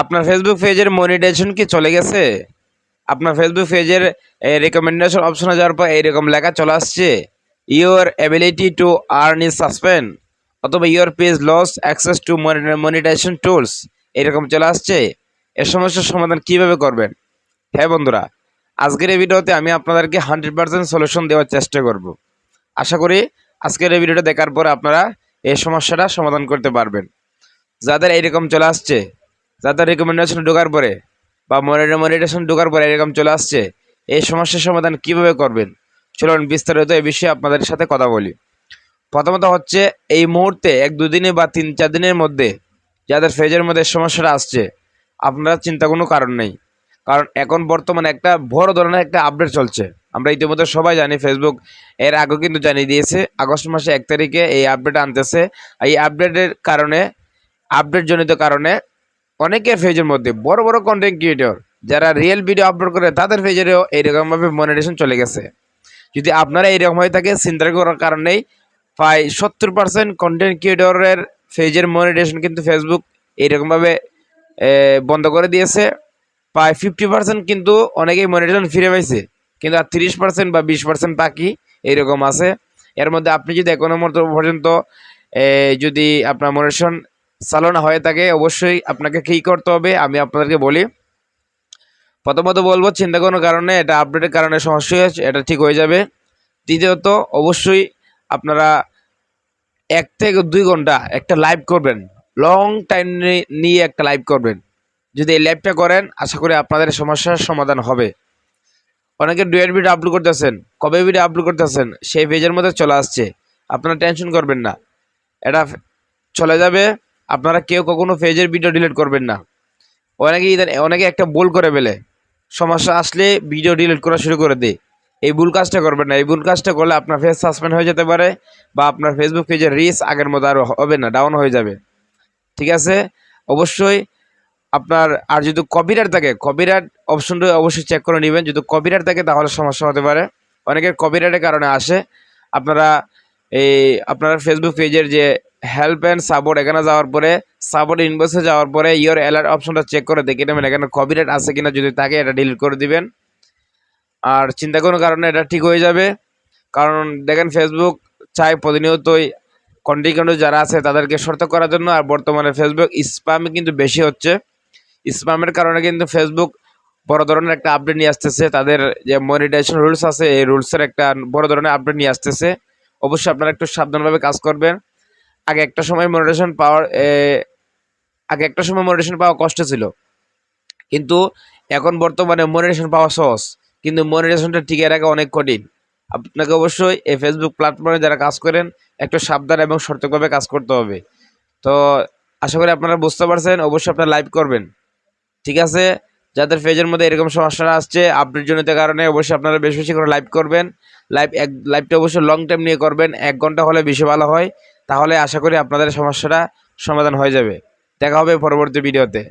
আপনার ফেসবুক পেজের মনিটাইজেশন কি চলে গেছে? আপনার ফেসবুক পেজের রেকমেন্ডেশন অপশনে যাওয়ার পর এইরকম লেখা চলে আসছে, your ability to earn is suspend, অথবা your page loss access to monetization tools, এরকম চলে আসছে। এর সমস্যার সমাধান কিভাবে করবেন? হ্যাঁ বন্ধুরা, আজকের এই ভিডিওতে আমি আপনাদেরকে 100% সলিউশন দেওয়ার চেষ্টা করব। আশা করি আজকের এই ভিডিওটা দেখার পর আপনারা এই সমস্যাটা সমাধান করতে পারবেন। যাদের এইরকম চলে আসছে, যাদের রেকমেন্ডেশন ঢোকার পরে বা মনিটেশন ঢোকার পরে এরকম চলে আসছে, এই সমস্যার সমাধান কিভাবে করবেন চলুন বিস্তারিত এই বিষয়ে আপনাদের সাথে কথা বলি। প্রথমত হচ্ছে, এই মুহূর্তে 1-2 দিনে বা 3-4 দিনের মধ্যে যাদের পেজের মধ্যে সমস্যাটা আসছে, আপনারা চিন্তা কোনো কারণ নেই। কারণ এখন বর্তমানে একটা বড় ধরনের একটা আপডেট চলছে। আমরা ইতিমধ্যে সবাই জানি, ফেসবুক এর আগেও কিন্তু জানিয়ে দিয়েছে আগস্ট মাসে 1 তারিখে এই আপডেট আনতেছে। এই আপডেটের কারণে, আপডেটজনিত কারণে অনেকের পেজের মধ্যে বড় বড় কন্টেন্ট ক্রিয়েটর যারা রিয়েল ভিডিও আপলোড করে তাদের পেজেরও এইরকমভাবে মনিটাইজেশন চলে গেছে। যদি আপনারা এইরকম হয়ে থাকে, চিন্তা করার কারণ নেই। প্রায় 70% কন্টেন্ট ক্রিয়েটরের পেজের মনিটাইজেশন কিন্তু ফেসবুক এইরকমভাবে বন্ধ করে দিয়েছে। প্রায় 50% কিন্তু অনেকেই মনিটাইজেশন ফিরে পাইছে, কিন্তু আর 30% বা 20% বাকি এইরকম আছে। এর মধ্যে আপনি যদি এখনো পর্যন্ত যদি আপনার মনিটাইজেশন চালনা হয়ে থাকে, অবশ্যই আপনাকে কী করতে হবে আমি আপনাদেরকে বলি। প্রথমত বলবো, চিন্তা কোনো কারণে এটা আপডেটের কারণে সমস্যা হয়েছে, এটা ঠিক হয়ে যাবে। দ্বিতীয়ত, অবশ্যই আপনারা 1 থেকে 2 ঘন্টা একটা লাইভ করবেন, লং টাইম নিয়ে একটা লাইভ করবেন। যদি এই লাইভটা করেন, আশা করি আপনাদের সমস্যার সমাধান হবে। অনেকে ডুয়েট ভিডিও আপলোড করতেছেন, কবে ভিডিও আপলোড করতেছেন সেই পেজের মধ্যে চলে আসছে। আপনারা টেনশন করবেন না, এটা চলে যাবে। আপনারা কেউ কখনো পেজের ভিডিও ডিলিট করবেন না। অনেকে একটা ভুল করে ফেলে, সমস্যা আসলে ভিডিও ডিলিট করা শুরু করে দেয়। এই ভুল কাজটা করবেন না। এই ভুল কাজটা করলে আপনার পেজ সাসপেন্ড হয়ে যেতে পারে, বা আপনার ফেসবুক পেজের রিচ আগের মতো আর হবে না, ডাউন হয়ে যাবে। ঠিক আছে? অবশ্যই আপনার আর যদি কপিরাইট থাকে, কপিরাইট অপশনটা অবশ্যই চেক করে নেবেন। যদি কপিরাইট থাকে তাহলে সমস্যা হতে পারে, অনেকের কপিরাইটের কারণে আসে। আপনারা আপনার ফেসবুক পেজের যে হেল্প অ্যান্ড সাপোর্ট, এখানে যাওয়ার পরে সাপোর্ট ইনবক্সে যাওয়ার পরে ইওর অ্যালার্ট অপশনটা চেক করে দেখে নেবেন এখানে কপিরাইট আছে কিনা। যদি থাকে, এটা ডিলিট করে দিবেন। আর চিন্তা কোনো কারণে এটা ঠিক হয়ে যাবে। কারণ দেখেন, ফেসবুক চাই প্রতিনিয়তই কন্টেন্ট যারা আছে তাদেরকে সতর্ক করার জন্য। আর বর্তমানে ফেসবুক স্প্যামে কিন্তু বেশি হচ্ছে। স্প্যামের কারণে কিন্তু ফেসবুক বড় ধরনের একটা আপডেট নিয়ে আসতেছে। তাদের যে মনিটাইজেশন রুলস আছে, এই রুলসের একটা বড় ধরনের আপডেট নিয়ে আসতেছে। অবশ্যই আপনারা একটু সাবধানভাবে কাজ করবেন। আগে একটা সময় মনিটাইজেশন পাওয়া কষ্ট ছিল, কিন্তু এখন বর্তমানে মনিটাইজেশন পাওয়া সহজ। কিন্তু মনিটাইজেশনটা টিকিয়ে রাখা অনেক কঠিন। আপনাকে অবশ্যই এই ফেসবুক প্ল্যাটফর্মে যারা কাজ করেন, একটু সাবধান এবং সতর্কভাবে কাজ করতে হবে। তো আশা করি আপনারা বুঝতে পারছেন। অবশ্যই আপনারা লাইভ করবেন। ঠিক আছে? যাদের পেজের মধ্যে এরকম সমস্যা আসছে আপডেট জনিত কারণে, অবশ্যই আপনারা বেশি বেশি করে লাইভ করবেন। লাইভটা অবশ্যই লং টাইম নিয়ে করবেন, 1 ঘন্টা হলে বেশি ভালো হয়। তাহলে আশা করি আপনাদের সমস্যাটা সমাধান হয়ে যাবে। দেখা হবে পরবর্তী ভিডিওতে।